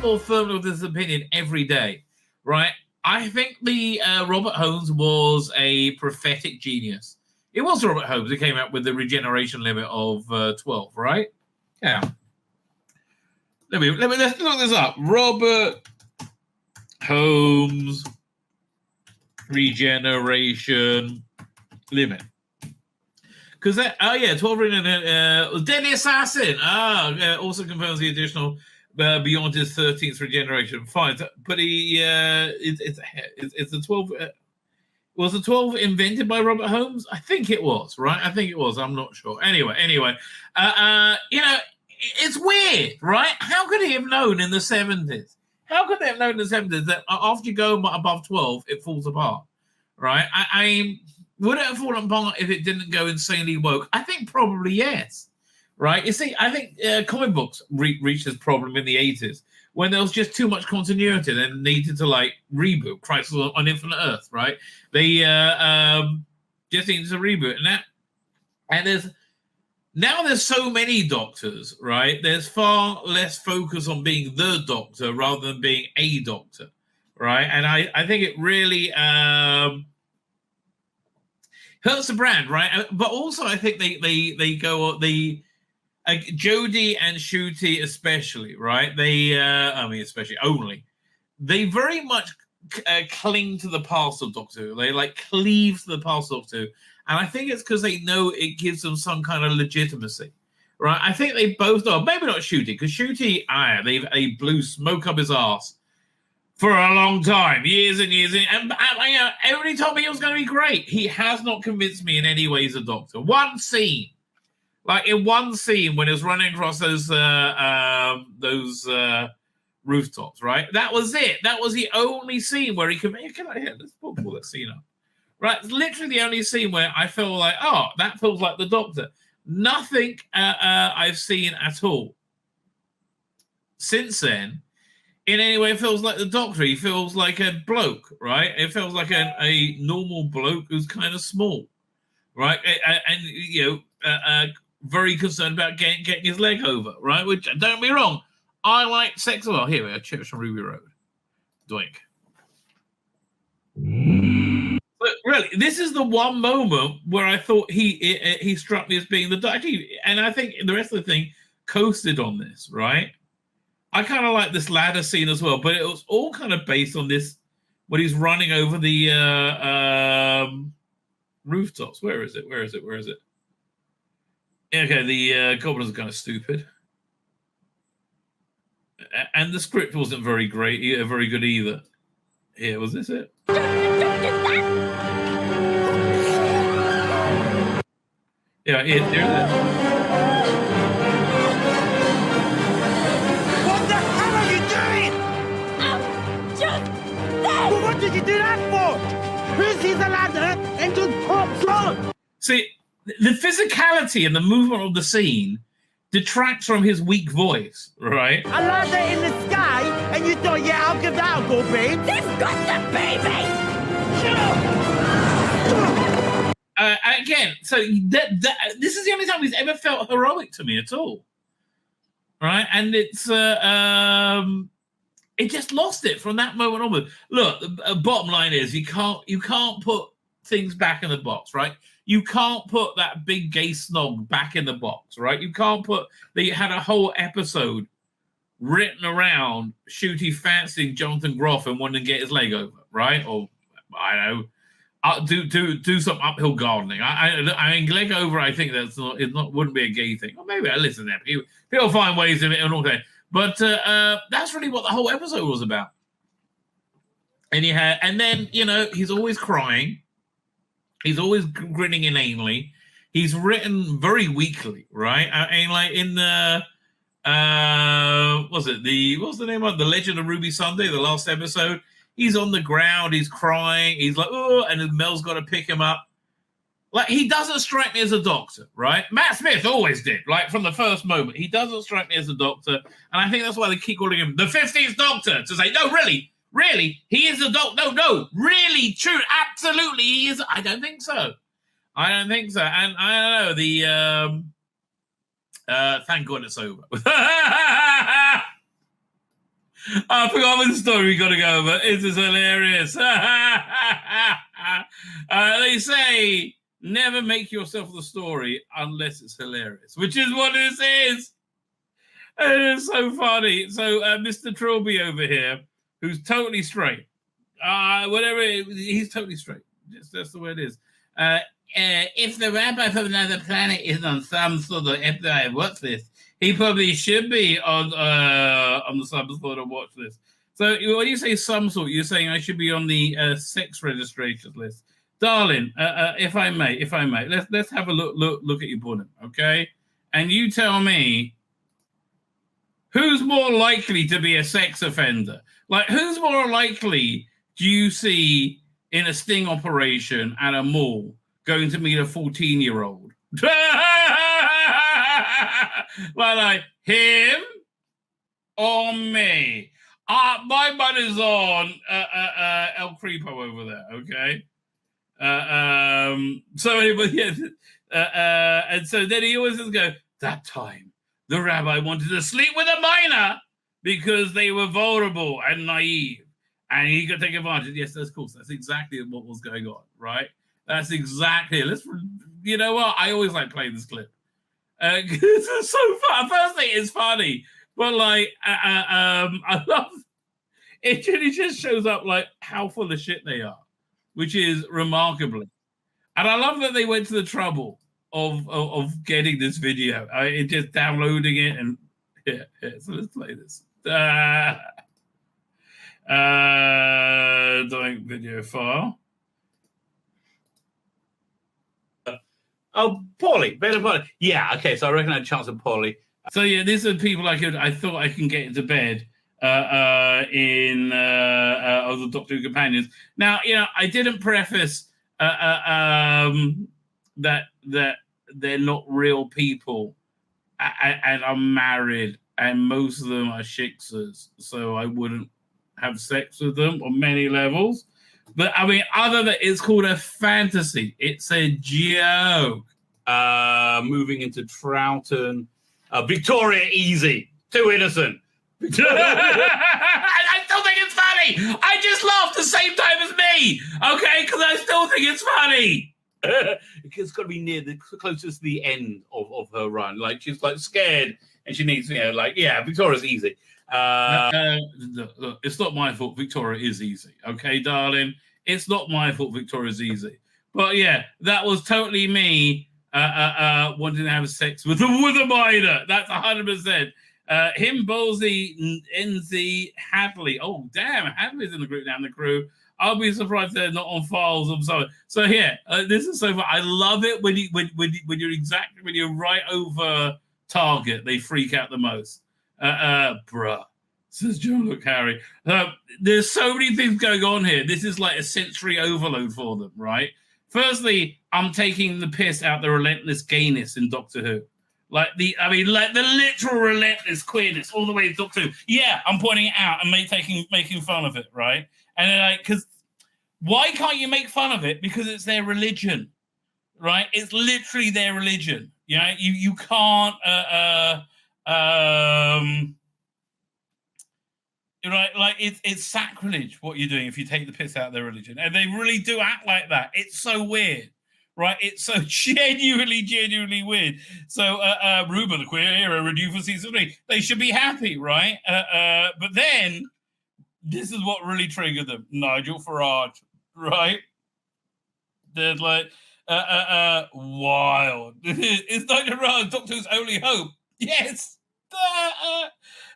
more firmly with this opinion every day, right? I think the Robert Holmes was a prophetic genius. It was Robert Holmes who came out with the regeneration limit of 12, right? Yeah. Let's look this up. Robert Holmes regeneration limit. Because 12 Deadly Assassin. Also confirms the additional beyond his 13th regeneration. Fine, but it's the 12. Was the 12 invented by Robert Holmes? I think it was, right? I think it was. I'm not sure. Anyway, it's weird, right? How could he have known in the 70s? How could they have known in the 70s that after you go above 12, it falls apart, right? I would it have fallen apart if it didn't go insanely woke? I think probably yes, right? You see, I think comic books reached this problem in the 80s when there was just too much continuity and needed to reboot Crisis on Infinite Earth, right? They just needed to reboot, there's so many doctors, right? There's far less focus on being the doctor rather than being a doctor, right? And I think it really hurts the brand, right? But also, I think they go Jodie and Ncuti especially, right? Especially only. They very much cling to the past of Doctor Who. They cleave to the past of Doctor Who. And I think it's because they know it gives them some kind of legitimacy, right? I think they both know. Maybe not Ncuti, because Ncuti, they blew smoke up his ass for a long time, years and years. And everybody told me he was going to be great. He has not convinced me in any way as a doctor. One scene, in one scene when he was running across those rooftops, right? That was it. That was the only scene where he could. Let's pull that scene up. Right, it's literally the only scene where I feel that feels like the Doctor. Nothing I've seen at all since then in any way feels like the Doctor. He feels like a bloke, right? It feels like a normal bloke who's kind of small, right? And very concerned about getting his leg over, right? Which, don't get me wrong, I like sex. Well, here we are, Chips from Ruby Road. Doink. But really, this is the one moment where I thought he struck me as being the Doctor. And I think the rest of the thing coasted on this, right? I kind of like this ladder scene as well, but it was all kind of based on this when he's running over the rooftops. Where is it? Okay, the goblins are kind of stupid. And the script wasn't very great, very good either. Here, was this it? Yeah, there it is. What the hell are you doing? I'm just there. Well, what did you do that for? Who sees a ladder and just pops on? See, the physicality and the movement of the scene detracts from his weak voice, right? A ladder in the sky, and you thought, yeah, I'll give that a go, babe. They've got the baby. Shut up. Again, so this is the only time he's ever felt heroic to me at all, right? And it's it just lost it from that moment onward. Look, the bottom line is you can't put things back in the box, right? You can't put that big gay snog back in the box, right? You can't put. They had a whole episode written around Ncuti fancying Jonathan Groff and wanting to get his leg over, right? Or I don't know. Do some uphill gardening. I mean, leg over. I think wouldn't be a gay thing. Or maybe I listen to them. People find ways of it and all that. But that's really what the whole episode was about. And then he's always crying. He's always grinning inanely. He's written very weakly, right? I mean, like in the what's the name of The Legend of Ruby Sunday, the last episode? He's on the ground, he's crying, he's like, oh, and then Mel's got to pick him up. Like, he doesn't strike me as a doctor, right? Matt Smith always did, like, from the first moment. He doesn't strike me as a doctor, and I think that's why they keep calling him the 15th Doctor, to say, no, really, he is a doctor. No, really, true, absolutely, he is. I don't think so. And I don't know, thank God it's over. I forgot the story we got to go over. It is hilarious. They say never make yourself the story unless it's hilarious, which is what this is. It is so funny. So Mr. Trilby over here, who's totally straight, he's totally straight. That's the way it is. If the rabbi from another planet is on some sort of FBI watch list, he probably should be on some sort of watch list. So when you say some sort, you're saying I should be on the sex registration list, darling. If I may, let's have a look at your bullet, okay? And you tell me who's more likely to be a sex offender. Like, who's more likely do you see in a sting operation at a mall going to meet a 14-year-old? like him or me? My money's on El Creepo over there, okay? So anyway, yeah, and so then he always go, that time the rabbi wanted to sleep with a minor because they were vulnerable and naive, and he could take advantage. Yes, that's cool. That's exactly what was going on, right? That's exactly. You know what? I always like playing this clip. It's so fun. Firstly, it's funny, but like, I love it. It just shows up like how full of shit they are, which is remarkably. And I love that they went to the trouble of getting this video. It just downloading it and yeah. So let's play this. Doing video file. Oh, Paulie, better Paulie. Yeah, okay. So I reckon I had a chance of Paulie. So yeah, these are people I thought I can get into bed in the Doctor Who companions. Now, you know, I didn't preface that they're not real people and I'm married and most of them are shiksas, so I wouldn't have sex with them on many levels. But I mean, other than it's called a fantasy, it's a joke. Moving into Troughton, Victoria easy, too innocent. I still think it's funny. I just laughed the same time as me, okay? Because I still think it's funny. It's got to be near the closest to the end of her run. Like she's like scared and she needs, you know, like yeah, Victoria's easy. Look, it's not my fault. Victoria is easy, okay, darling. It's not my fault. Victoria's easy, but yeah, that was totally me wanting to have sex with a minor. That's 100%. Him, Ballsy, NZ, Hadley. Oh damn, Hadley's in the group now. In the crew. I'll be surprised they're not on files or something. So yeah, this is so fun. I love it when you're right over target, they freak out the most. Bruh, says John Luke Harry. There's so many things going on here. This is like a sensory overload for them, right? Firstly, I'm taking the piss out the relentless gayness in Doctor Who. Like the literal relentless queerness all the way to Doctor Who. Yeah, I'm pointing it out and making fun of it, right? And they're like, because why can't you make fun of it? Because it's their religion, right? It's literally their religion. You know, you can't, right? Like it's sacrilege what you're doing if you take the piss out of their religion, and they really do act like that. It's so weird, right? It's so genuinely weird. So, Ruben, the queer era, renewed for season 3. They should be happy, right? But then. This is what really triggered them. Nigel Farage, right? They're like, wild. It's Nigel Farage, Doctor Who's only hope. Yes.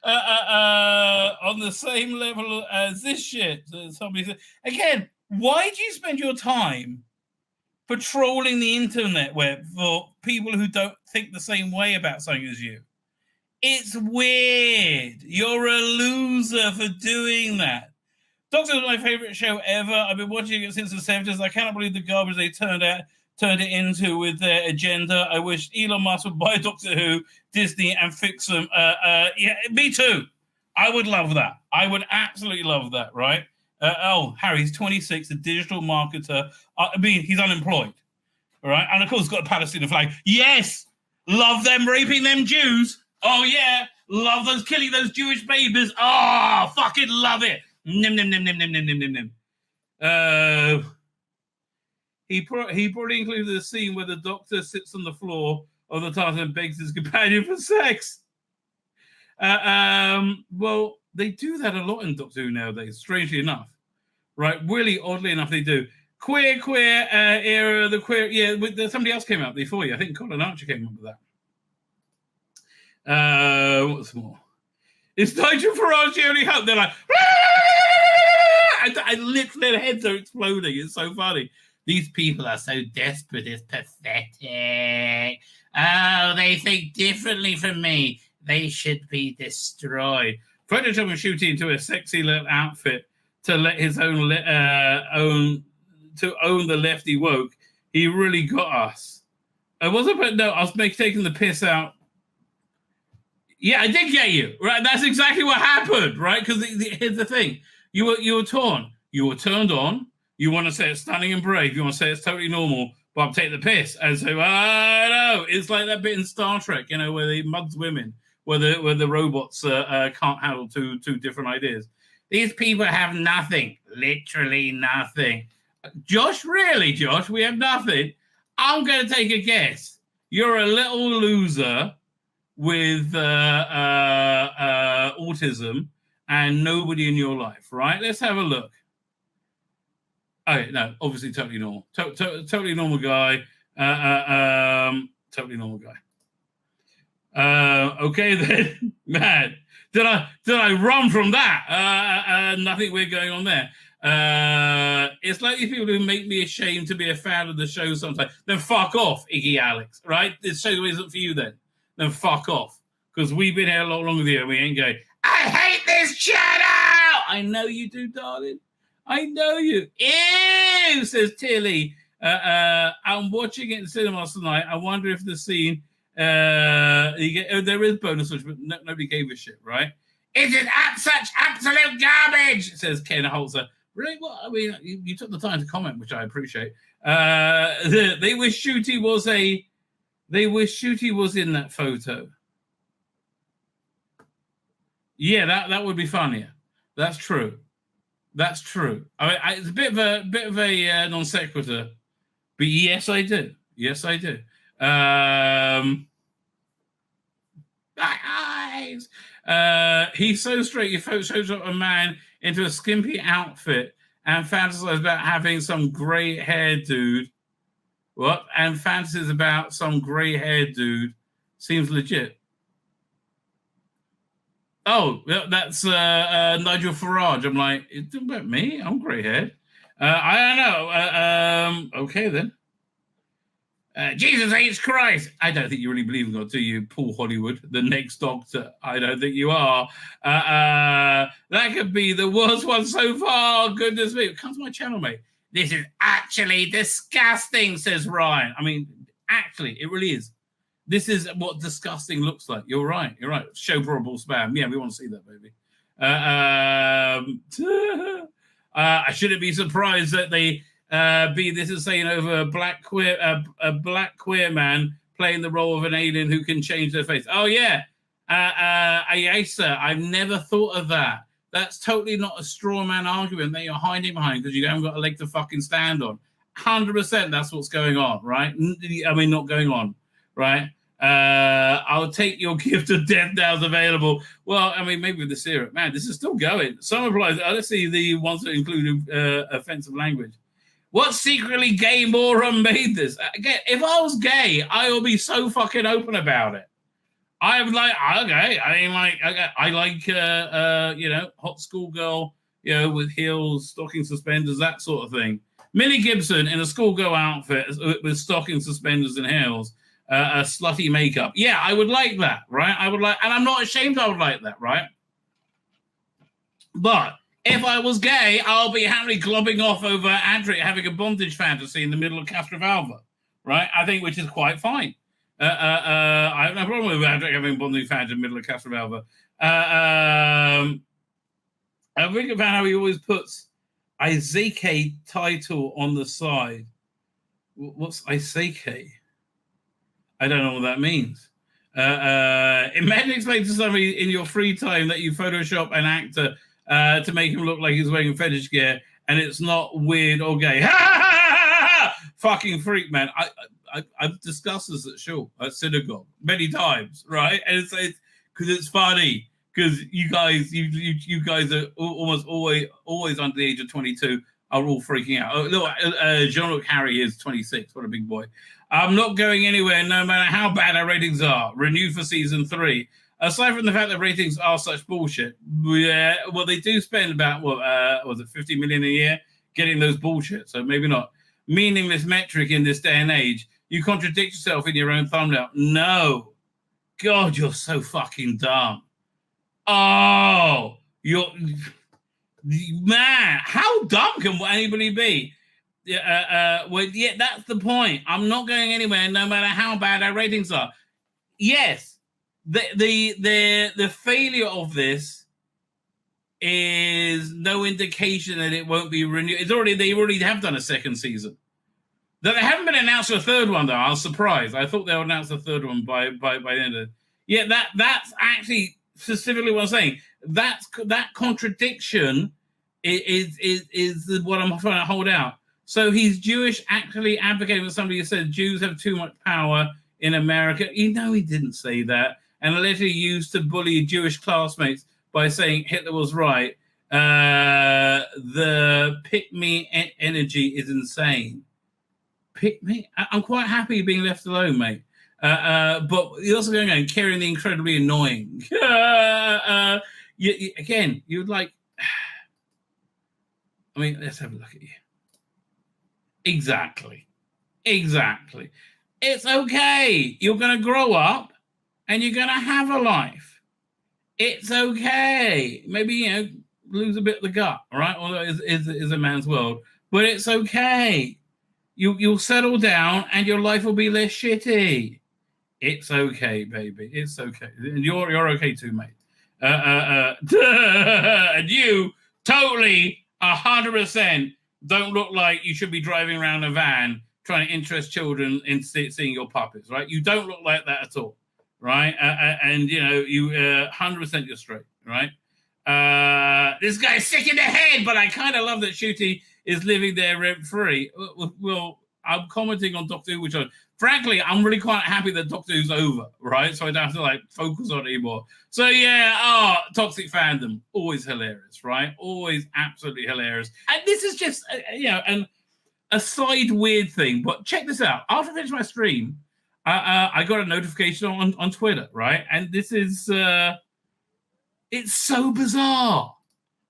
On the same level as this shit. Somebody said, again, why do you spend your time patrolling the internet web for people who don't think the same way about something as you? It's weird. You're a loser for doing that. Doctor Who is my favorite show ever. I've been watching it since the 70s. I cannot believe the garbage they turned it into with their agenda. I wish Elon Musk would buy Doctor Who, Disney, and fix them. Yeah, me too. I would love that. I would absolutely love that, right? Harry, he's 26, a digital marketer. I mean, he's unemployed, all right? And of course, got a Palestinian flag. Yes, love them raping them Jews. Oh, yeah. Love those killing those Jewish babies. Oh, fucking love it. Nim, nim, nim, nim, nim, nim, nim, nim, nim. He probably included the scene where the Doctor sits on the floor of the TARDIS and begs his companion for sex. Well, they do that a lot in Doctor Who nowadays, strangely enough. Right? Really, oddly enough, they do. Queer era, the queer... Yeah, somebody else came out before you. I think Colin Archer came up with that. What's more? Is Nigel Farage the only hope? They're like... I literally, their heads are exploding. It's so funny. These people are so desperate. It's pathetic. Oh, they think differently from me. They should be destroyed. Photoshop was shooting into a sexy little outfit to let his own to own the lefty woke. He really got us. I wasn't, but no, I was taking the piss out. Yeah, I did get you. Right, that's exactly what happened. Right, because here's the thing: you were torn. You were turned on. You want to say it's stunning and brave. You want to say it's totally normal. But I'm taking the piss and say, I know. It's like that bit in Star Trek, you know, where they mugs women, where the robots can't handle two different ideas. These people have nothing, literally nothing. Josh, really, Josh, we have nothing. I'm going to take a guess. You're a little loser with autism and nobody in your life, right? Let's have a look. Okay, no, obviously totally normal. Totally normal guy. Totally normal guy. Okay then, man. Did I run from that? Nothing weird going on there. It's like these people who make me ashamed to be a fan of the show sometimes. Then fuck off, Iggy Alex, right? This show isn't for you then. Then fuck off. Because we've been here a lot longer than you and we ain't going, I hate this channel! I know you do, darling. I know you. Ew, says Tilly. I'm watching it in cinemas tonight. I wonder if the scene... there is bonus, but nobody gave a shit, right? It is such absolute garbage, says Ken Holzer. Really? Well, I mean, you took the time to comment, which I appreciate. They wish Shooty was in that photo. Yeah, that would be funnier. That's true. That's true. I mean, it's a bit of a non sequitur, but yes, I do. Yes, I do. My eyes. He's so straight. You Photoshop a man into a skimpy outfit and fantasize about having some grey-haired dude. What? And fantasies about some grey-haired dude seems legit. Oh, that's Nigel Farage. I'm like, it's about me. I'm grey-haired. I don't know. Okay then. Jesus H. Christ. I don't think you really believe in God, do you, Paul Hollywood, the next Doctor? I don't think you are. That could be the worst one so far. Goodness me. Come to my channel, mate. This is actually disgusting, says Ryan. I mean, actually, it really is. This is what disgusting looks like. You're right. You're right. Show probable spam. Yeah, we want to see that, baby. I shouldn't be surprised that they... this is saying over a black queer man playing the role of an alien who can change their face. Oh yeah, Ayesa. I've never thought of that. That's totally not a straw man argument that you're hiding behind because you haven't got a leg to fucking stand on. 100%. That's what's going on, right? I mean, not going on, right? I'll take your gift of death now is available. Well, I mean, maybe with the syrup, man. This is still going. Some applies. Let's see the ones that include offensive language. What secretly gay moron made this? Again, if I was gay, I would be so fucking open about it. I'm like, okay, I mean, like, I like, hot schoolgirl, with heels, stocking suspenders, that sort of thing. Millie Gibson in a schoolgirl outfit with stocking suspenders and heels, a slutty makeup. Yeah, I would like that, right? I would like, and I'm not ashamed I would like that, right? But if I was gay, I'll be happily globbing off over Adric having a bondage fantasy in the middle of Castrovalva, right? I think, which is quite fine. I have no problem with Adric having a bondage fantasy in the middle of Castrovalva. I think about how he always puts Isake title on the side. What's Isake? I don't know what that means. Imagine explaining to somebody in your free time that you Photoshop an actor to make him look like he's wearing fetish gear, and it's not weird or gay. Fucking freak, man. I've discussed this at synagogue many times, right? And it's because it's funny. Because you guys are almost always under the age of 22 are all freaking out. Oh, look, Jean-Luc Harry is 26. What a big boy. I'm not going anywhere no matter how bad our ratings are. Renew for season 3. Aside from the fact that ratings are such bullshit, yeah, well, they do spend about, was it 50 million a year getting those bullshit, so maybe not. Meaningless metric in this day and age. You contradict yourself in your own thumbnail. No. God, you're so fucking dumb. Oh, you're man! How dumb can anybody be? Well, yeah, that's the point. I'm not going anywhere, no matter how bad our ratings are. Yes, the failure of this is no indication that it won't be renewed. They already have done a second season. They haven't been announced for a third one though. I was surprised. I thought they'll announce the third one by the end of it. Yeah, that's actually. Specifically what I'm saying, that contradiction is what I'm trying to hold out. So he's Jewish, actually advocating for somebody who said Jews have too much power in America. You know he didn't say that. And allegedly used to bully Jewish classmates by saying Hitler was right. The pick-me energy is insane. Pick me? I'm quite happy being left alone, mate. But you're also going on carrying the incredibly annoying. You'd like. I mean, let's have a look at you. Exactly. It's okay. You're going to grow up, and you're going to have a life. It's okay. Maybe lose a bit of the gut, all right? Although it is a man's world, but it's okay. You'll settle down, and your life will be less shitty. It's okay, baby. It's okay. And you're okay too, mate. And you totally 100% don't look like you should be driving around a van trying to interest children in seeing your puppets, right? You don't look like that at all, right? And you 100% you're straight, right? This guy's sick in the head, but I kind of love that Shooty is living there rent free. Well, I'm commenting on Doctor Who, which frankly, I'm really quite happy that Doctor Who's over, right? So I don't have to focus on it anymore. So yeah, toxic fandom, always hilarious, right? Always absolutely hilarious. And this is just, a side weird thing. But check this out. After I finished my stream, I got a notification on Twitter, right? And this is, it's so bizarre.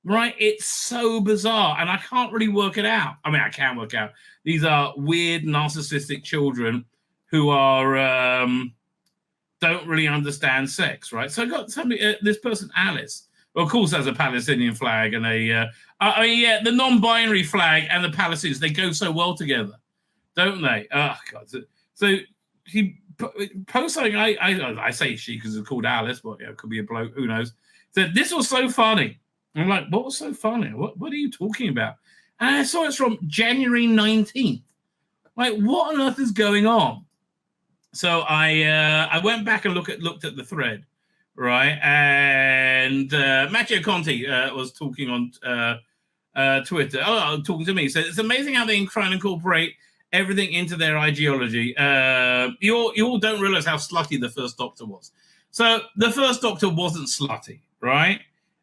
Right? It's so bizarre. And I can't really work it out. I mean, I can work out. These are weird, narcissistic children who are don't really understand sex, right? So I got somebody, this person, Alice, well, of course, has a Palestinian flag and the non-binary flag and the Palestinians, they go so well together, don't they? Oh, God. So he posts something, I say she because it's called Alice, but it could be a bloke, who knows. So this was so funny. I'm like, what was so funny? What are you talking about? And I saw it's from January 19th. Like, what on earth is going on? So I went back and looked at the thread, right? And Matteo Conti was talking on Twitter. Talking to me. So it's amazing how they try and incorporate everything into their ideology. You all don't realize how slutty the First Doctor was. So the First Doctor wasn't slutty, right?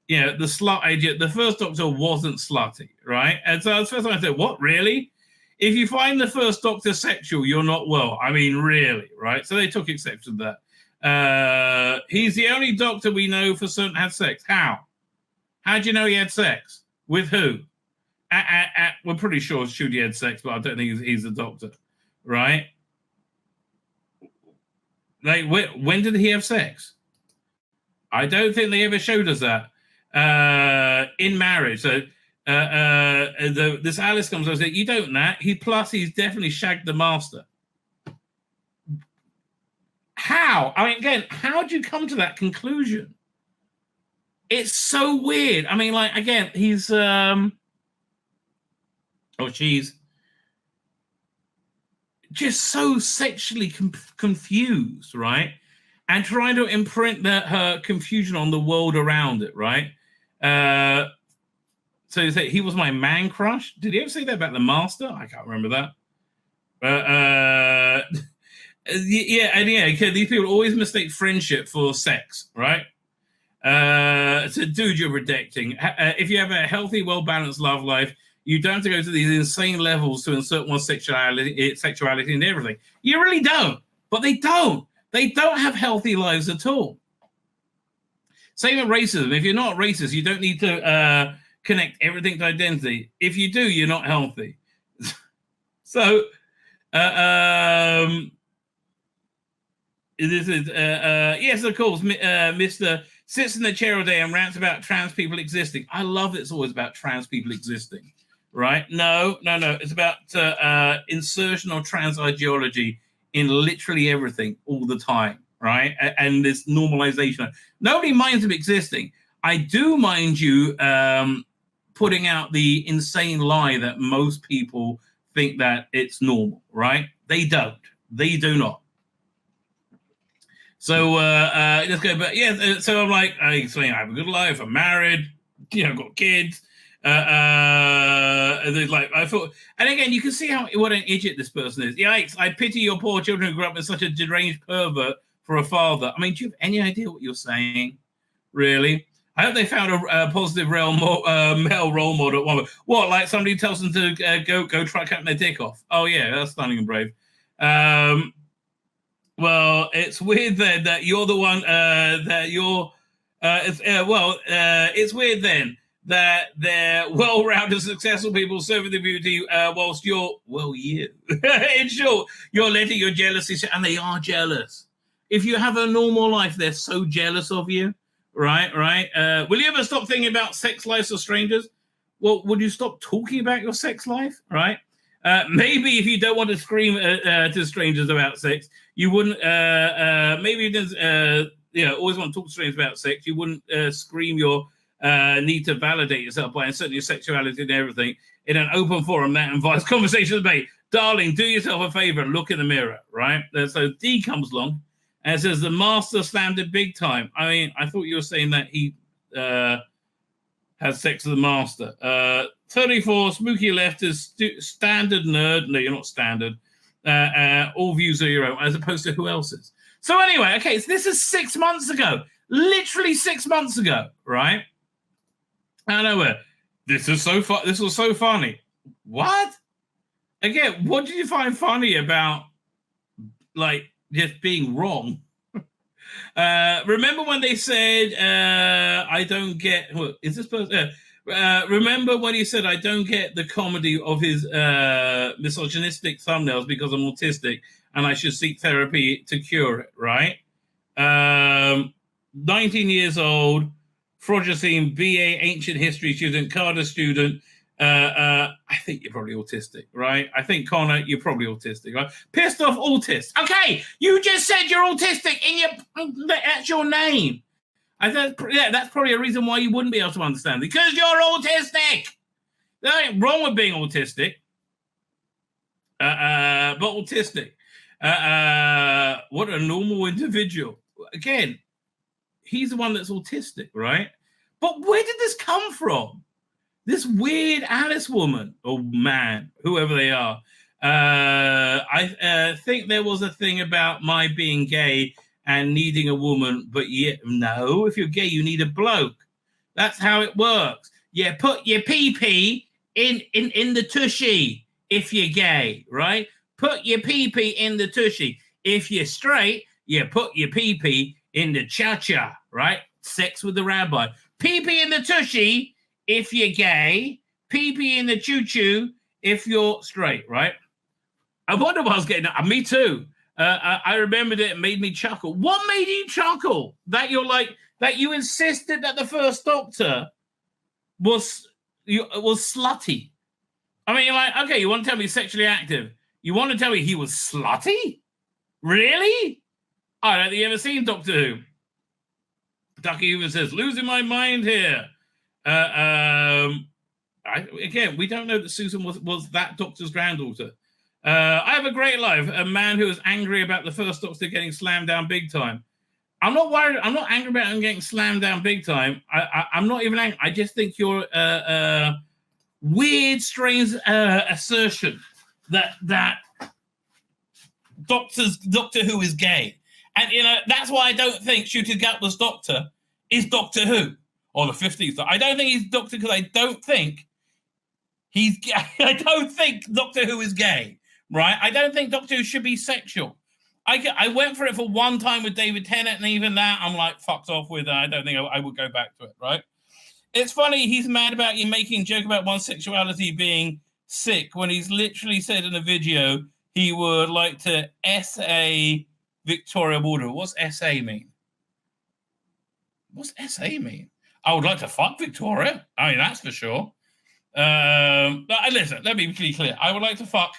The slut idea. The First Doctor wasn't slutty, right? And so the first time I said, what, really? If you find the First Doctor sexual, you're not well. I mean, really, right? So they took exception to that. He's the only Doctor we know for certain had sex. How? How do you know he had sex? With who? We're pretty sure Shooty had sex, but I don't think he's a Doctor, right? Like, when did he have sex? I don't think they ever showed us that. In marriage. So this Alice comes and says, you don't know that. He's definitely shagged the master. How? I mean, again, how do you come to that conclusion? It's so weird. I mean, again, he's she's just so sexually confused, right? and trying to imprint her confusion on the world around it, right? So you say he was my man crush. Did he ever say that about the master? I can't remember that. These people always mistake friendship for sex, right? So, dude, you're rejecting. If you have a healthy, well-balanced love life, you don't have to go to these insane levels to insert more sexuality into everything. You really don't. But they don't. They don't have healthy lives at all. Same with racism. If you're not racist, you don't need to connect everything to identity. If you do, you're not healthy. So, this is yes, of course, Mr. sits in the chair all day and rants about trans people existing. I love it's always about trans people existing, right? No. It's about insertion of trans ideology in literally everything all the time, right? And this normalization. Nobody minds them existing. I do mind you putting out the insane lie that most people think that it's normal, right? They don't. They do not. So let's go back. Yeah, so I'm like, I have a good life. I'm married. Got kids. There's like I thought, and again, you can see what an idiot this person is. Yikes! I pity your poor children who grew up with such a deranged pervert for a father. I mean, do you have any idea what you're saying? Really? I hope they found a positive male role model at one point. What, like somebody tells them to go try cutting their dick off? Oh yeah, that's stunning and brave. Well, it's weird then that you're the one it's weird then that they're well-rounded, successful people serving the beauty whilst you're, you. In short, you're letting your jealousy, and they are jealous. If you have a normal life, they're so jealous of you, right? Will you ever stop thinking about sex lives of strangers? Well, would you stop talking about your sex life, right? Maybe if you don't want to scream to strangers about sex, you wouldn't. Maybe you didn't. Always want to talk to strangers about sex. You wouldn't scream your need to validate yourself by inserting your sexuality and everything in an open forum that invites conversations made. Darling, do yourself a favor and look in the mirror, right? So D comes along and says the master slammed it big time. I mean, I thought you were saying that he had sex with the master. 34, Spooky Left is standard nerd. No, you're not standard. All views are your own, as opposed to who else's. So anyway, okay, so this is 6 months ago. Literally 6 months ago, right? Out of nowhere. This was so funny. What? Again, what did you find funny about, like, just being wrong? Remember when they said, I don't get... is this person... remember when he said, I don't get the comedy of his misogynistic thumbnails because I'm autistic and I should seek therapy to cure it, right? 19 years old, Frogicine, BA, ancient history student, Carter student. I think you're probably autistic, right? I think, Connor, you're probably autistic, right? Pissed off autist. Okay, you just said you're autistic that's your name. That's probably a reason why you wouldn't be able to understand it, because you're autistic. There ain't wrong with being autistic, but autistic. What a normal individual. Again, he's the one that's autistic, right? But where did this come from? This weird Alice woman or man, whoever they are. I think there was a thing about my being gay and needing a woman, but no, if you're gay, you need a bloke. That's how it works. You put your pee-pee in the tushy if you're gay, right? Put your pee-pee in the tushy. If you're straight, you put your pee-pee in the cha-cha, right? Sex with the rabbi. Pee-pee in the tushy if you're gay. Pee-pee in the choo-choo if you're straight, right? I wonder what I was getting at. Me too. I remembered it made me chuckle. What made you chuckle? That you insisted that the first Doctor was slutty. I mean, you're like, okay, you want to tell me he's sexually active. You want to tell me he was slutty? Really? I don't think you've ever seen Doctor Who. Ducky Hoover says, losing my mind here. Again, we don't know that Susan was that Doctor's granddaughter. I have a great life. A man who was angry about the first Doctor getting slammed down big time. I'm not worried. I'm not angry about him getting slammed down big time. I'm not even angry. I just think you're weird, strange assertion that Doctor Who is gay. And, that's why I don't think Shooter Gatwa's Doctor is Doctor Who or the 50s. I don't think he's Doctor because I don't think he's gay. I don't think Doctor Who is gay, right? I don't think Doctor Who should be sexual. I went for it for one time with David Tennant, and even that I'm like fucked off with. I don't think I would go back to it, right? It's funny he's mad about you making a joke about one's sexuality being sick when he's literally said in a video he would like to S.A. Victoria Border. What's S.A. mean? What's S.A. mean? I would like to fuck Victoria. I mean, that's for sure. Listen, let me be clear. I would like to fuck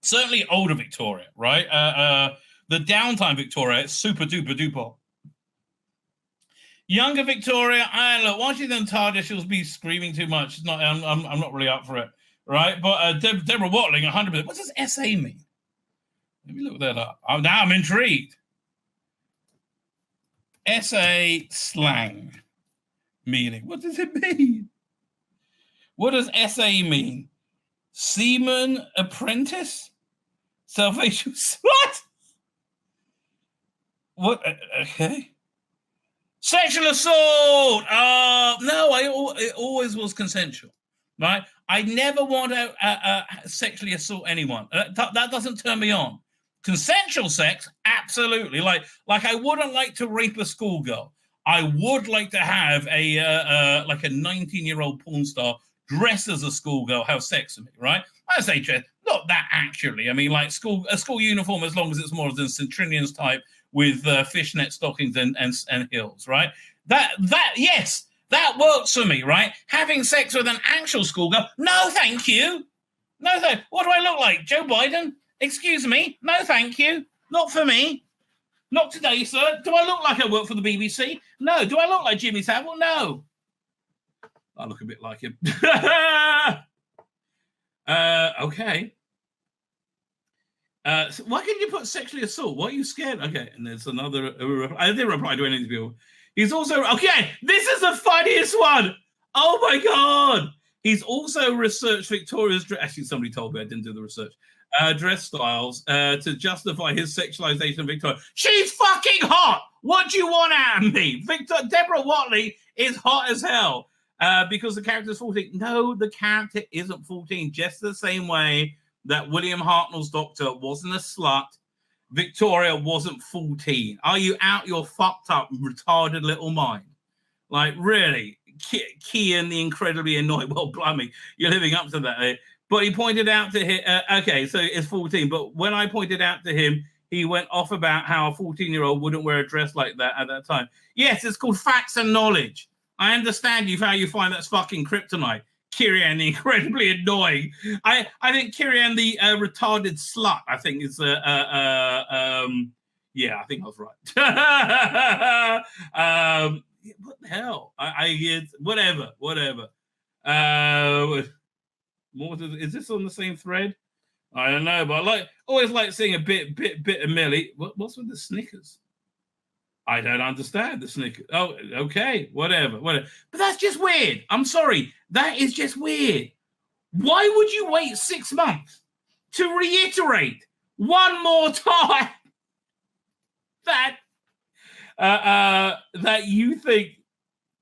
certainly older Victoria, right? The downtime Victoria, it's super duper duper. Younger Victoria, look, once she's in TARDIS, she'll be screaming too much. It's not, I'm not really up for it, right? But Deborah Watling, 100%. What does SA mean? Let me look that up. Now I'm intrigued. SA slang meaning. What does it mean? What does SA mean? Seaman apprentice? Salvation? What? What? Okay. Sexual assault. No, it always was consensual, right? I never want to sexually assault anyone. That doesn't turn me on. Consensual sex, absolutely. Like I wouldn't like to rape a schoolgirl. I would like to have a 19-year-old porn star dress as a schoolgirl have sex with me, right? I say dress, not that actually. I mean, like a school uniform, as long as it's more than Centrinians type with fishnet stockings and heels, right? Yes, that works for me, right? Having sex with an actual schoolgirl, no, thank you. No, what do I look like? Joe Biden? Excuse me? No, thank you. Not for me. Not today, sir. Do I look like I work for the BBC? No. Do I look like Jimmy Savile? No. I look a bit like him. Okay. So why can't you put sexually assault? What are you scared? Okay, and there's another. I didn't reply to any of these people. He's also okay. This is the funniest one. Oh my god! He's also researched Victoria's dress. Actually, somebody told me I didn't do the research. Dress styles to justify his sexualization of Victoria. She's fucking hot. What do you want out of me? Deborah Watley is hot as hell because the character's 14. No, the character isn't 14. Just the same way that William Hartnell's Doctor wasn't a slut, Victoria wasn't 14. Are you out your fucked up, retarded little mind? Like, really? Kian, the incredibly annoyed, well, blimey, you're living up to that. Eh? But he pointed out to him, okay, so it's 14. But when I pointed out to him, he went off about how a 14-year-old wouldn't wear a dress like that at that time. Yes, it's called facts and knowledge. I understand how you find that's fucking kryptonite. Kirian, the incredibly annoying. I think Kirian, the retarded slut, I think is yeah, I think I was right. What the hell? Whatever. Is this on the same thread? I don't know, but I always like seeing a bit of Millie. What's with the Snickers? I don't understand the Snickers. Oh, okay, whatever. But that's just weird. I'm sorry. That is just weird. Why would you wait 6 months to reiterate one more time that you think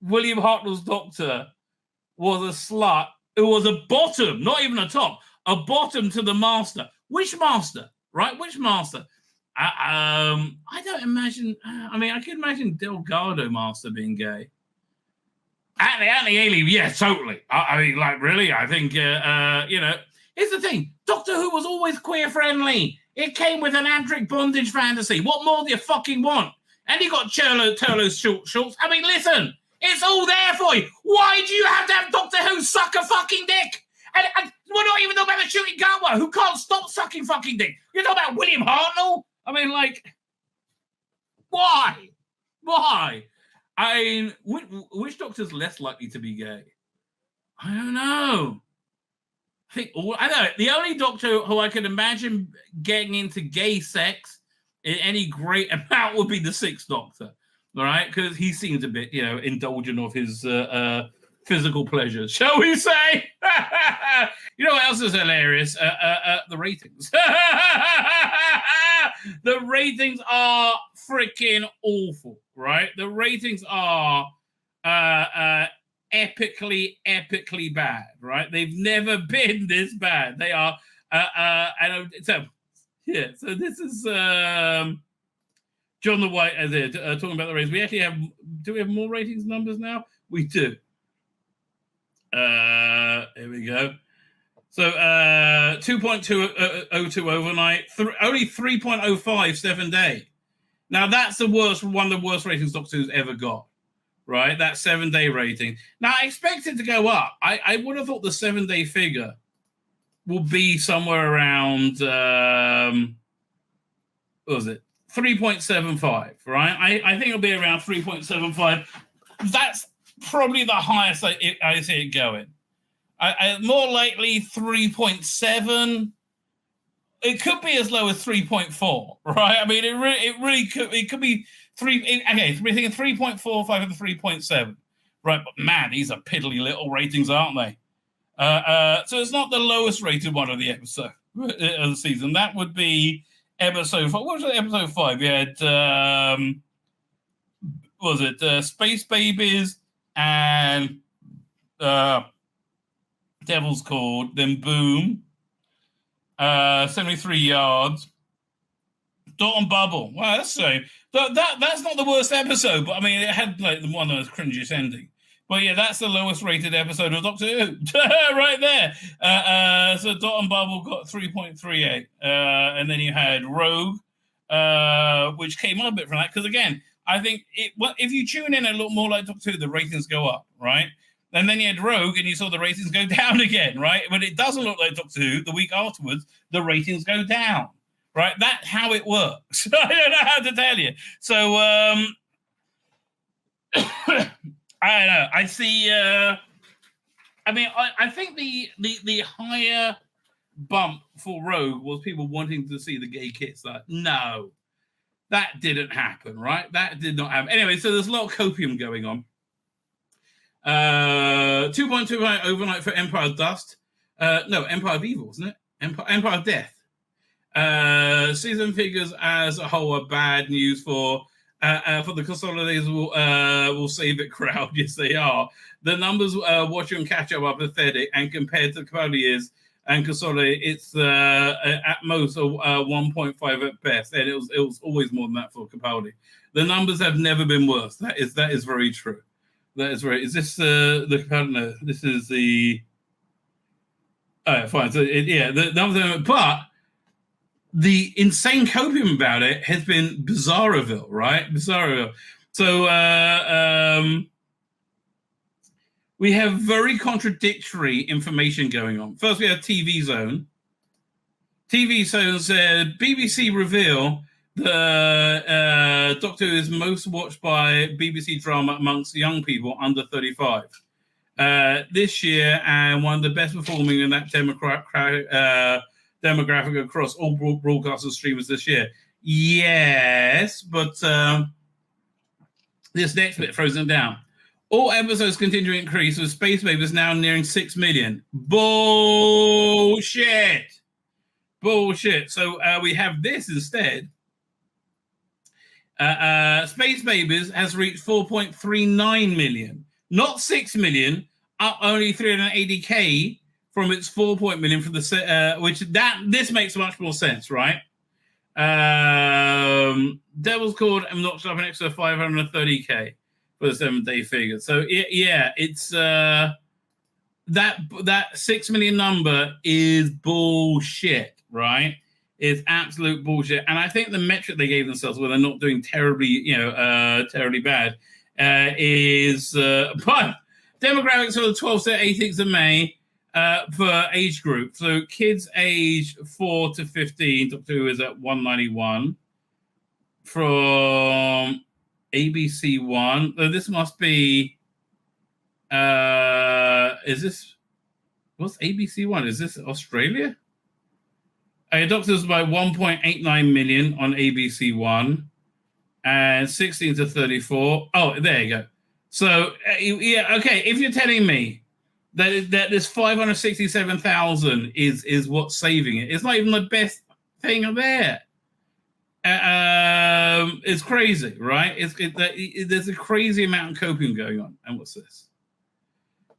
William Hartnell's Doctor was a slut who was a bottom, not even a top, a bottom to the master? Which master, right? Which master? I don't imagine. I mean, I could imagine Delgado Master being gay. Anthony Ailey, yeah, totally. I mean, like, really, I think, here's the thing. Doctor Who was always queer-friendly. It came with an andric bondage fantasy. What more do you fucking want? And you got Turlo's shorts. I mean, listen, it's all there for you. Why do you have to have Doctor Who suck a fucking dick? And we're not even talking about the shooting Gatwa who can't stop sucking fucking dick. You're talking about William Hartnell? I mean, like, why? I mean, which Doctor's less likely to be gay? I don't know. I know the only Doctor who I could imagine getting into gay sex any great amount would be the Sixth Doctor, all right? Because he seems a bit, indulgent of his physical pleasures, shall we say? You know what else is hilarious? The ratings. The ratings are freaking awful, right? The ratings are epically bad, right? They've never been this bad. They are, so this is John the White as it talking about the ratings. We actually do we have more ratings numbers now? We do. Here we go. So 2.202 overnight, only 3.05 7-day. Now that's one of the worst ratings Doctor Who's ever got, right? That 7-day rating. Now I expect it to go up. I would have thought the 7-day figure will be somewhere around what was it? 3.75, right? I think it'll be around 3.75. That's probably the highest I see it going. I more likely 3.7. It could be as low as 3.4, right? I mean, it really could. It could be 3. Okay, we're thinking 3.45 and 3.7, right? But man, these are piddly little ratings, aren't they? So it's not the lowest rated one of the episode of the season. That would be episode 5. What was it? Episode 5. We had what was it? Space Babies and Devil's Cord. Then Boom. 73 yards. Dot and Bubble. Wow, that's so. That's not the worst episode, but I mean, it had like the one that was cringiest ending. But yeah, that's the lowest rated episode of Doctor Who, right there. So Dot and Bubble got 3.38, and then you had Rogue, which came up a bit from that. Because again, I think if you tune in a little more like Doctor Who, the ratings go up, right? And then you had Rogue, and you saw the ratings go down again, right? But it doesn't look like Doctor Who. The week afterwards, the ratings go down, right? That's how it works. I don't know how to tell you. So, I don't know. I see. I mean, I think the higher bump for Rogue was people wanting to see the gay kids. Like, no, that didn't happen, right? That did not happen. Anyway, so there's a lot of copium going on. 2.25 overnight for Empire of Dust. No, Empire of Evil, isn't it? Empire of Death. Season figures as a whole are bad news for the consolidators will save it crowd. Yes, they are. The numbers watch and catch up are pathetic, and compared to Capaldi's and Consolidate, it's at most 1.5 at best, and it was always more than that for Capaldi. The numbers have never been worse. That is very true. That is very. Is this the Capaldi? No, this is the. Oh, fine. So the numbers, but the insane copium about it has been Bizarreville, right? Bizarreville. So we have very contradictory information going on. First, we have TV Zone. TV Zone said BBC reveal the Doctor Who is most watched by BBC drama amongst young people under 35 this year, and one of the best performing in that demographic across all broadcast and streamers this year. Yes, but this next bit throws them down. All episodes continue to increase, with Space Babies now nearing 6 million. Bullshit. So we have this instead. Space Babies has reached 4.39 million, not 6 million, up only 380k from its 4 million from the this makes much more sense, right? Devil's Cord and notched up an extra 530k for the 7-day figure. So yeah, it's that 6 million number is bullshit, right? It's absolute bullshit. And I think the metric they gave themselves, where they're not doing terribly bad, is but demographics for the 12th to 18th of May. For age group, so kids age 4 to 15, Doctor Who is at 191 from ABC One. This must be. Is this what's ABC One? Is this Australia? Doctors by 1.89 million on ABC One, and 16 to 34. Oh, there you go. So yeah, okay. If you're telling me that this 567,000 is what's saving it, it's not even the best thing there. It's crazy, right? There's a crazy amount of coping going on. And what's this?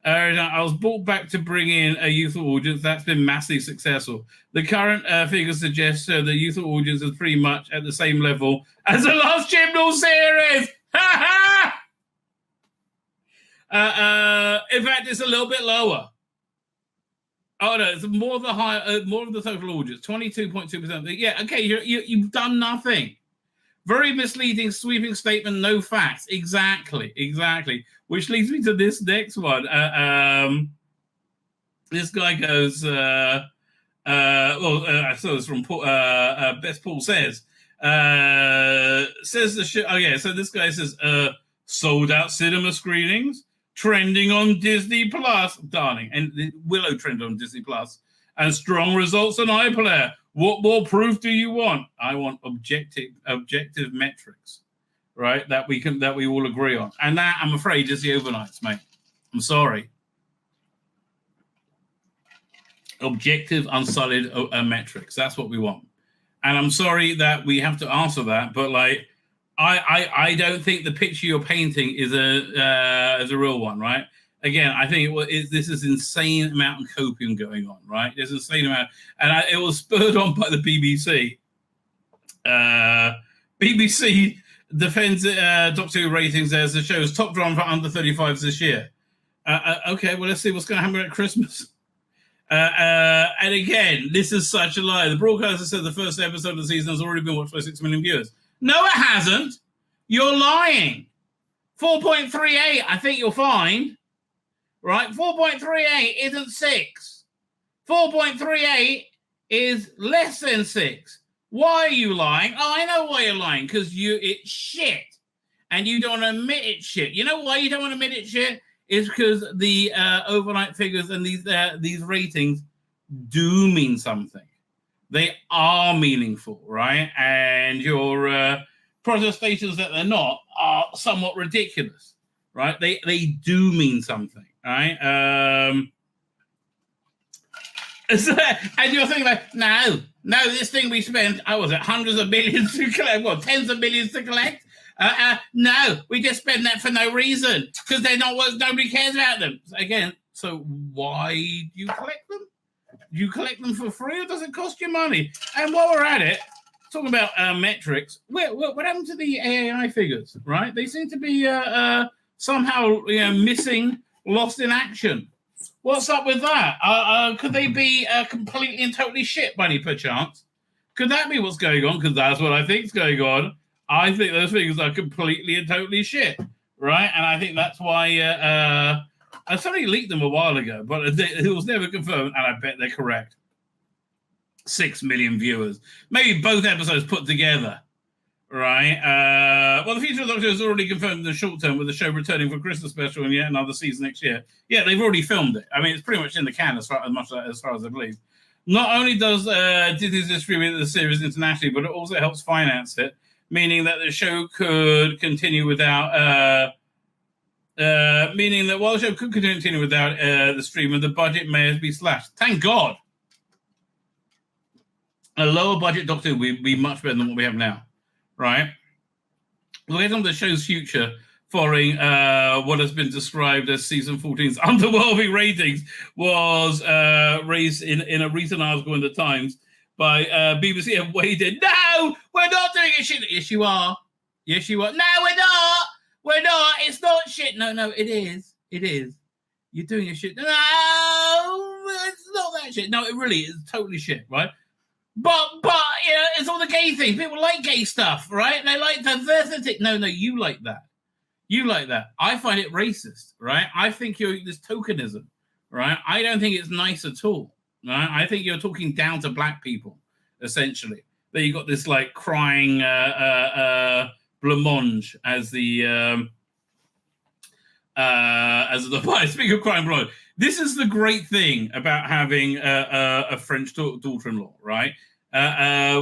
I was brought back to bring in a youthful audience. That's been massively successful. The current figures suggest the youthful audience is pretty much at the same level as the last Chibnall series. In fact, it's a little bit lower. Oh no, it's more of the total audience, 22.2%. Yeah, okay, you've done nothing. Very misleading, sweeping statement, no facts. Exactly. Which leads me to this next one. This guy goes, I saw this from Best Paul says the show. Oh yeah, so this guy says sold out cinema screenings, trending on Disney Plus, darling, and Willow trended on Disney Plus, and strong results on iPlayer. What more proof do you want? I want objective metrics, right? That we all agree on. And that, I'm afraid, is the overnights, mate. I'm sorry. Objective, unsullied metrics. That's what we want. And I'm sorry that we have to answer that, but like, I don't think the picture you're painting is a real one, right? Again, I think this is insane amount of copium going on, right? There's an insane amount, and it was spurred on by the BBC. BBC defends Doctor Who ratings as the show's top drama for under 35s this year. Okay, well, let's see what's going to happen at Christmas. And again, this is such a lie. The broadcaster said the first episode of the season has already been watched by 6 million viewers. No, it hasn't. You're lying. 4.38, I think you'll find. Right? 4.38 isn't 6. 4.38 is less than 6. Why are you lying? Oh, I know why you're lying. Because it's shit. And you don't want to admit it's shit. You know why you don't want to admit it's shit? It's because the overnight figures and these ratings do mean something. They are meaningful, right? And your protestations that they're not are somewhat ridiculous, right? They do mean something, right? And you're thinking like, no, this thing we spent, hundreds of millions to collect, tens of millions to collect? No, we just spend that for no reason because they're not what nobody cares about them. Again, so why do you collect them? Do you collect them for free or does it cost you money? And while we're at it, talking about metrics, what happened to the AAI figures, right? They seem to be somehow missing, lost in action. What's up with that? Could they be completely and totally shit by any perchance? Could that be what's going on? Because that's what I think is going on. I think those figures are completely and totally shit, right? And I think that's why somebody leaked them a while ago, but it was never confirmed, and I bet they're correct. 6 million viewers. Maybe both episodes put together, right? Well, the future of Doctor is already confirmed in the short term with the show returning for Christmas special and yet another season next year. Yeah, they've already filmed it. I mean, it's pretty much in the can as far as I believe. Not only does Disney distribute the series internationally, but it also helps finance it, meaning that the show could continue without... meaning that while the show could continue without the stream, the budget may be slashed. Thank God. A lower budget Doctor Who would be much better than what we have now, right? Looking at the show's future, following what has been described as season 14's underwhelming ratings, was raised in a recent article in the Times by BBC have weighed in. No, we're not doing a shit. Yes, you are. Yes, you are. No, we're not. We're not. It's not shit. No, it is. It is. You're doing a shit. No, it's not that shit. No, it really is totally shit, right? But it's all the gay things. People like gay stuff, right? They like diversity. No, you like that. You like that. I find it racist, right? I think this tokenism, right? I don't think it's nice at all, right? I think you're talking down to black people, essentially. That you got this like crying blancmange as the speaking of crying blancmange. This is the great thing about having a French daughter-in-law, right? My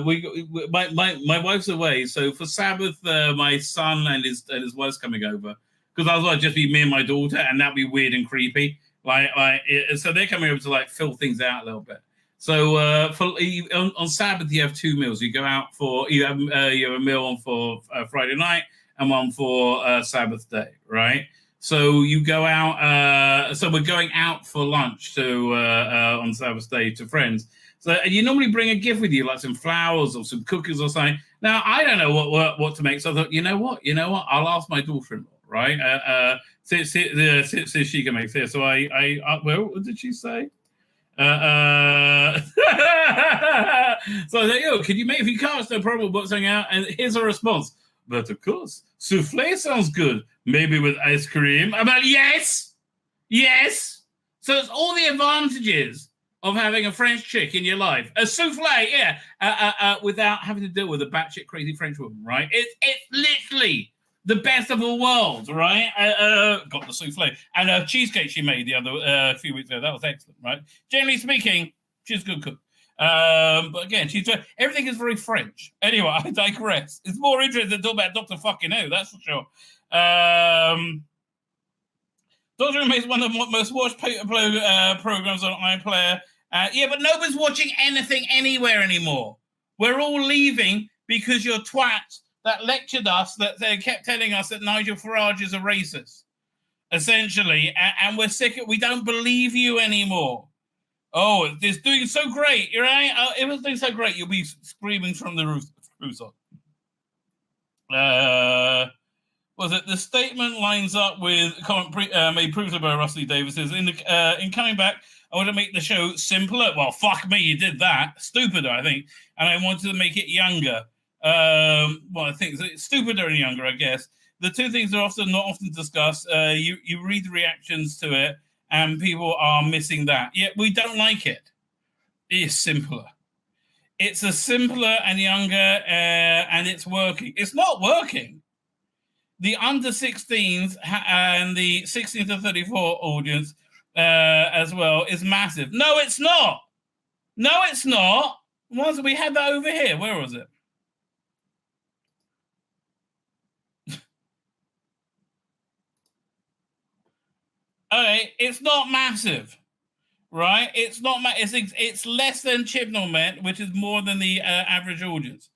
wife's away, so for Sabbath, my son and his wife's coming over because otherwise it'd just be me and my daughter, and that'd be weird and creepy. So they're coming over to like fill things out a little bit. So on Sabbath you have 2 meals. You go out for you have a meal for Friday night and one for Sabbath day, right? So you go out. So we're going out for lunch to on Sabbath day to friends. So and you normally bring a gift with you, like some flowers or some cookies or something. Now I don't know what to make. So I thought, you know what? I'll ask my daughter-in-law, right? See if she can make it. So I well, what did she say? So I said, yo, can you make, if you can't, it's no problem, we'll work something out. And here's her response. But of course, souffle sounds good. Maybe with ice cream. I'm like, yes. So it's all the advantages of having a French chick in your life. A souffle, yeah. Without having to deal with a batshit crazy French woman, right? It's literally the best of all worlds, right? Got the souffle. And a cheesecake she made the other few weeks ago. That was excellent, right? Generally speaking, she's a good cook. But again, everything is very French. Anyway, I digress. It's more interesting to talk about Dr. Fucking Who, that's for sure. Doctor Who makes one of the most watched programs on iPlayer. Yeah, but nobody's watching anything anywhere anymore. We're all leaving because your twats that lectured us, that they kept telling us that Nigel Farage is a racist, essentially, and we're sick of, we don't believe you anymore. Oh, it's doing so great, you're right? It was doing so great, you'll be screaming from the roof. Was it the statement lines up with a comment made previously by Rusty Davis? In coming back, I want to make the show simpler. Well, fuck me, you did that. Stupider, I think. And I wanted to make it younger. Well, I think it's stupider and younger, I guess. The two things are not often discussed. You read the reactions to it, and people are missing that. Yet we don't like it. It's simpler. It's a simpler and younger, and it's working. It's not working. The under 16s and the 16 to 34 audience as well is massive. No, it's not. We had that over here. Where was it? Okay, it's not massive, right? It's not. It's less than Chibnall meant, which is more than the average audience.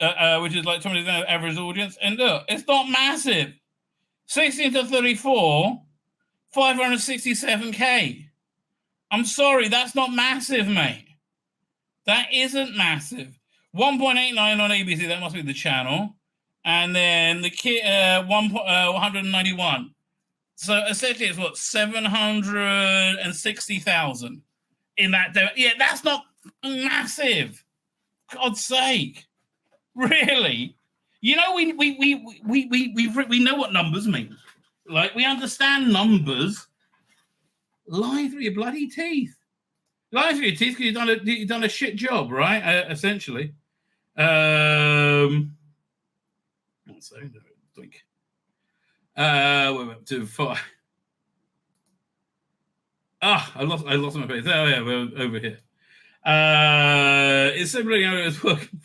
Which is like 20% of average audience. And look, it's not massive. 16 to 34, 567K. I'm sorry, that's not massive, mate. That isn't massive. 1.89 on ABC, that must be the channel. And then the 191. So essentially it's what, 760,000 in that day. Yeah, that's not massive. God's sake. Really? You know, we know what numbers mean. Like, we understand numbers. Lie through your bloody teeth. Lie through your teeth because you've done a shit job, right? Essentially. So, think. We're up to 5. I lost my face. Oh yeah, we're over here. It's simply how it's working.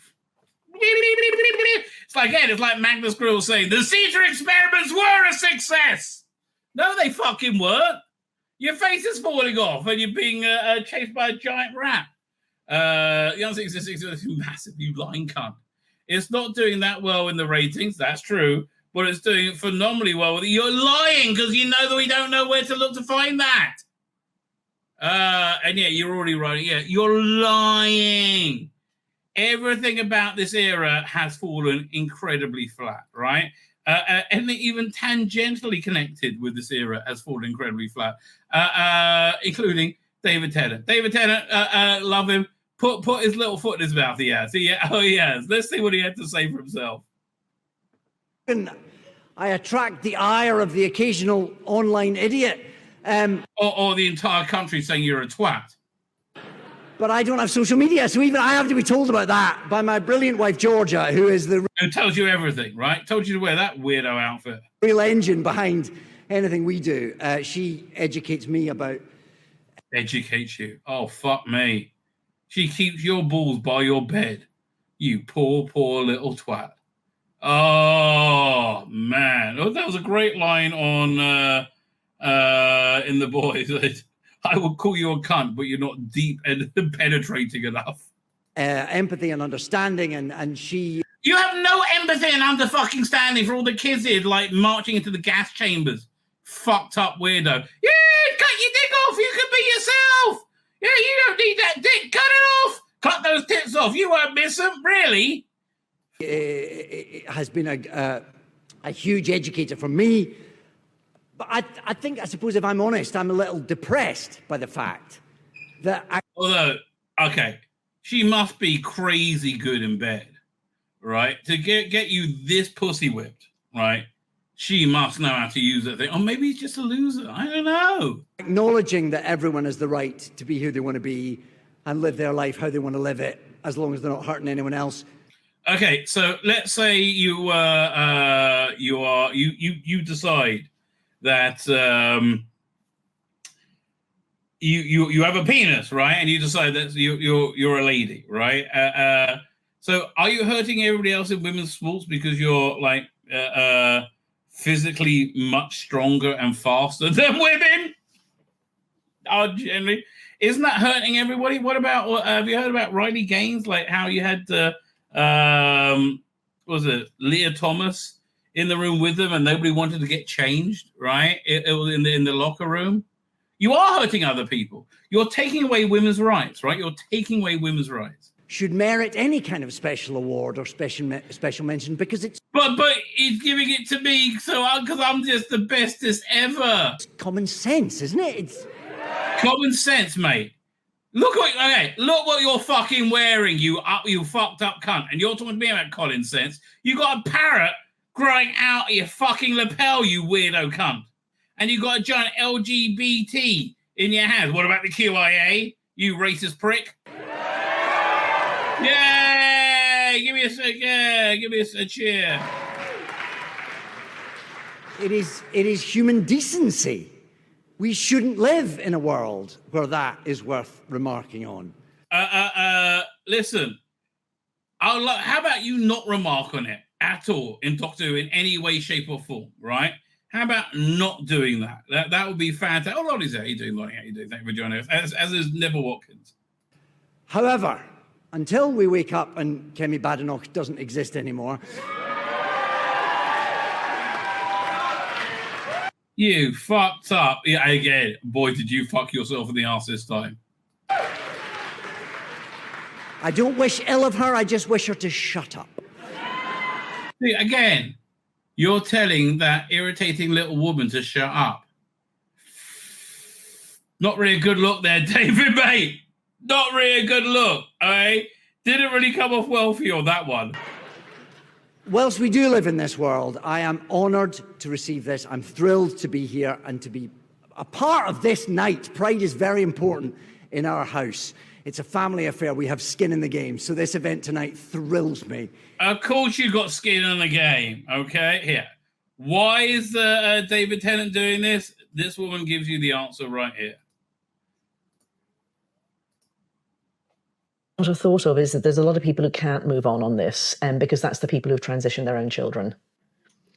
It's like Magnus Grill saying the Caesar experiments were a success. No, they fucking weren't. Your face is falling off and you're being chased by a giant rat. The answer is massive, you lying cunt. It's not doing that well in the ratings, that's true, but it's doing phenomenally well with it. You're lying because you know that we don't know where to look to find that. And yeah, you're already right. Yeah, you're lying. Everything about this era has fallen incredibly flat, right? And even tangentially connected with this era has fallen incredibly flat, including David Tennant. David Tennant, love him. Put his little foot in his mouth. He has. He has. Let's see what he had to say for himself. I attract the ire of the occasional online idiot. Or the entire country saying you're a twat. But I don't have social media, so even I have to be told about that by my brilliant wife, Georgia, who tells you everything, right? Told you to wear that weirdo outfit. Real engine behind anything we do. She educates me about... Educates you? Oh, fuck me. She keeps your balls by your bed. You poor, poor little twat. Oh, man. Oh, that was a great line on in The Boys. I would call you a cunt, but you're not deep and penetrating enough. Empathy and understanding, and she... You have no empathy and understanding for all the kids here, like, marching into the gas chambers. Fucked up weirdo. Yeah, cut your dick off. You can be yourself. Yeah, you don't need that dick. Cut it off. Cut those tits off. You won't miss them, really. It has been a huge educator for me. But I suppose if I'm honest, I'm a little depressed by the fact that... Although, okay, she must be crazy good in bed, right? To get you this pussy whipped, right? She must know how to use that thing. Or maybe he's just a loser. I don't know. Acknowledging that everyone has the right to be who they want to be and live their life how they want to live it, as long as they're not hurting anyone else. Okay, so let's say you decide that you have a penis, right? And you decide that you're a lady, right? So are you hurting everybody else in women's sports because you're like physically much stronger and faster than women? Oh, generally, isn't that hurting everybody? What about have you heard about Riley Gaines? Like how you had was it Leah Thomas in the room with them, and nobody wanted to get changed, right? It was in the locker room. You are hurting other people. You're taking away women's rights, right? You're taking away women's rights. Should merit any kind of special award or special mention because it's... But he's giving it to me because I'm just the bestest ever. It's common sense, isn't it? It's common sense, mate. Look what you're fucking wearing, you fucked up cunt. And you're talking to me about common sense. You got a parrot growing out of your fucking lapel, you weirdo cunt. And you got a giant LGBT in your hand. What about the QIA, you racist prick? Yay! Give me a cheer. It is human decency. We shouldn't live in a world where that is worth remarking on. Listen, how about you not remark on it at all in Doctor Who in any way, shape, or form, right? How about not doing that? That would be fantastic. Oh, Lottie's there. How you doing, Lottie? How you doing? Thank you for joining us. As is Neville Watkins. However, until we wake up and Kemi Badenoch doesn't exist anymore... You fucked up. Yeah, again, boy, did you fuck yourself in the arse this time. I don't wish ill of her. I just wish her to shut up. See, again, you're telling that irritating little woman to shut up. Not really a good look there, David, mate. Not really a good look, okay? Didn't really come off well for you on that one. Whilst we do live in this world, I am honoured to receive this. I'm thrilled to be here and to be a part of this night. Pride is very important in our house. It's a family affair. We have skin in the game. So this event tonight thrills me. Of course you got skin in the game, okay? Here. Why is David Tennant doing this? This woman gives you the answer right here. What I've thought of is that there's a lot of people who can't move on this, because that's the people who've transitioned their own children.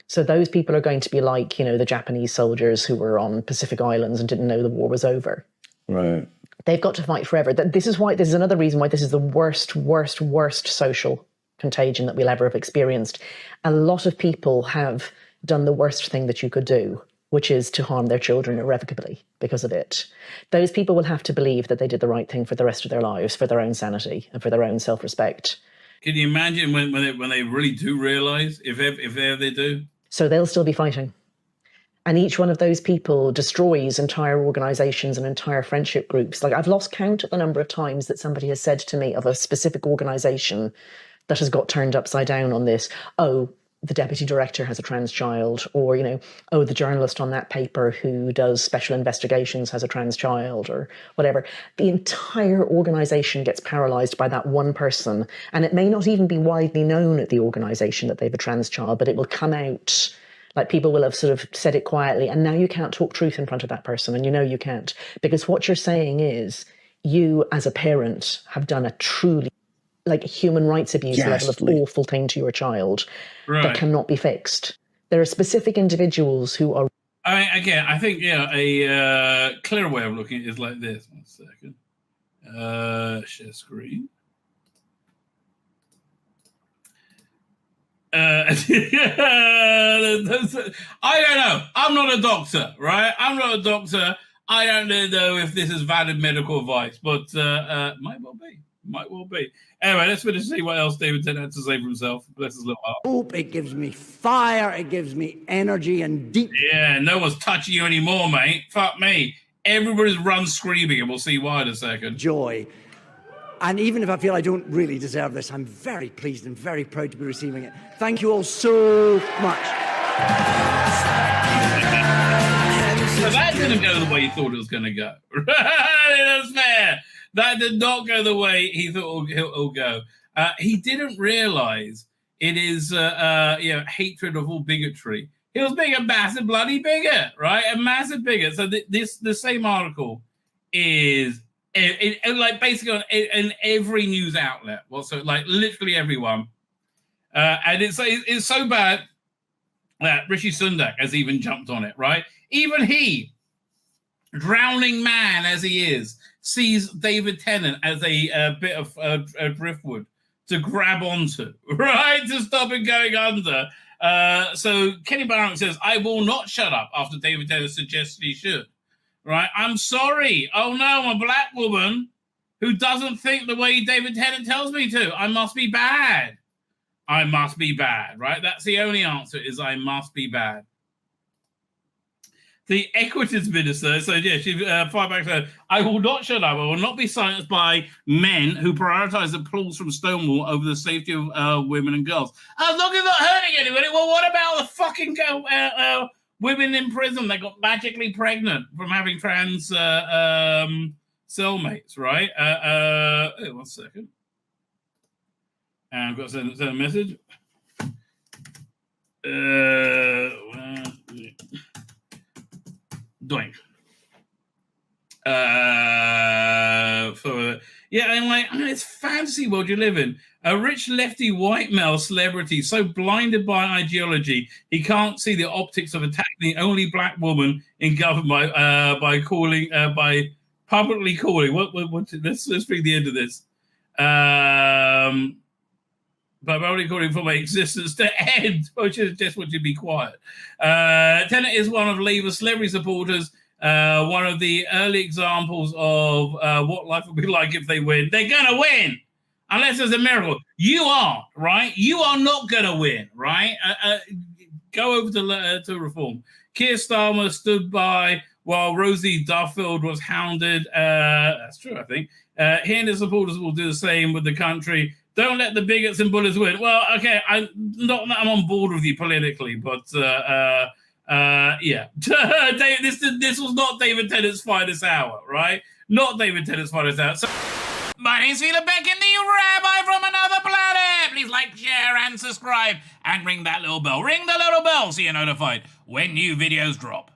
So those people are going to be like, the Japanese soldiers who were on Pacific Islands and didn't know the war was over. Right. They've got to fight forever. This is another reason why this is the worst social contagion that we'll ever have experienced. A lot of people have done the worst thing that you could do, which is to harm their children irrevocably because of it. Those people will have to believe that they did the right thing for the rest of their lives, for their own sanity and for their own self-respect. Can you imagine when they really do realise, if ever they do? So they'll still be fighting. And each one of those people destroys entire organisations and entire friendship groups. Like, I've lost count of the number of times that somebody has said to me of a specific organisation that has got turned upside down on this. Oh, the deputy director has a trans child, or, oh, the journalist on that paper who does special investigations has a trans child, or whatever. The entire organisation gets paralysed by that one person. And it may not even be widely known at the organisation that they have a trans child, but it will come out. Like, people will have sort of said it quietly, and now you can't talk truth in front of that person, and you can't. Because what you're saying is, you as a parent have done a truly like human rights abuse level of awful thing to your child that cannot be fixed. There are specific individuals who are. I mean, again, I think a clear way of looking at it is like this. 1 second. Share screen. I don't know. I'm not a doctor, right? I'm not a doctor. I don't know if this is valid medical advice, but might well be. Might well be. Anyway, let's finish to see what else David Tennant had to say for himself. Bless his little heart. Hope, it gives me fire, it gives me energy and deep. Yeah, no one's touching you anymore, mate. Fuck me. Everybody's run screaming, and we'll see why in a second. Joy. And even if I feel I don't really deserve this, I'm very pleased and very proud to be receiving it. Thank you all so much. So that didn't go the way he thought it was going to go. That's fair. That did not go the way he thought it'll go. He didn't realize it is hatred of all bigotry. He was being a massive bloody bigot, right? A massive bigot. So the same article is like basically in every news outlet. Well, so like literally everyone. And it's so bad that Rishi Sunak has even jumped on it, right? Even he, drowning man as he is, sees David Tennant as a bit of driftwood to grab onto, right? To stop him going under. So Kenny Barron says, I will not shut up after David Tennant suggested he should. Right? I'm sorry. Oh no, I'm a black woman who doesn't think the way David Tennant tells me to. I must be bad. I must be bad, right? That's the only answer is I must be bad. The Equities Minister, so yeah, she fired back said, I will not shut up. I will not be silenced by men who prioritize applause from Stonewall over the safety of women and girls. As long as not hurting anybody. Well, what about the fucking women in prison that got magically pregnant from having trans cellmates, right? 1 second. And I've got to send a message. Doink. And like, it's fantasy world you live in. A rich lefty white male celebrity so blinded by ideology he can't see the optics of attacking the only black woman in government by publicly calling. Let's bring the end of this. By publicly calling for my existence to end, which is just want you to be quiet. Tennant is one of Labour celebrity supporters. One of the early examples of what life would be like if they win. They're going to win. Unless there's a miracle. You are, right? You are not going to win, right? Go over to Reform. Keir Starmer stood by while Rosie Duffield was hounded. That's true, I think. He and his supporters will do the same with the country. Don't let the bigots and bullies win. Well, okay, I'm on board with you politically, but yeah. This was not David Tennant's finest hour, right? Not David Tennant's finest hour. So, my name's Tzvi Lebetkin, the Rabbi from another planet. Please like, share, and subscribe, and ring that little bell. Ring the little bell so you're notified when new videos drop.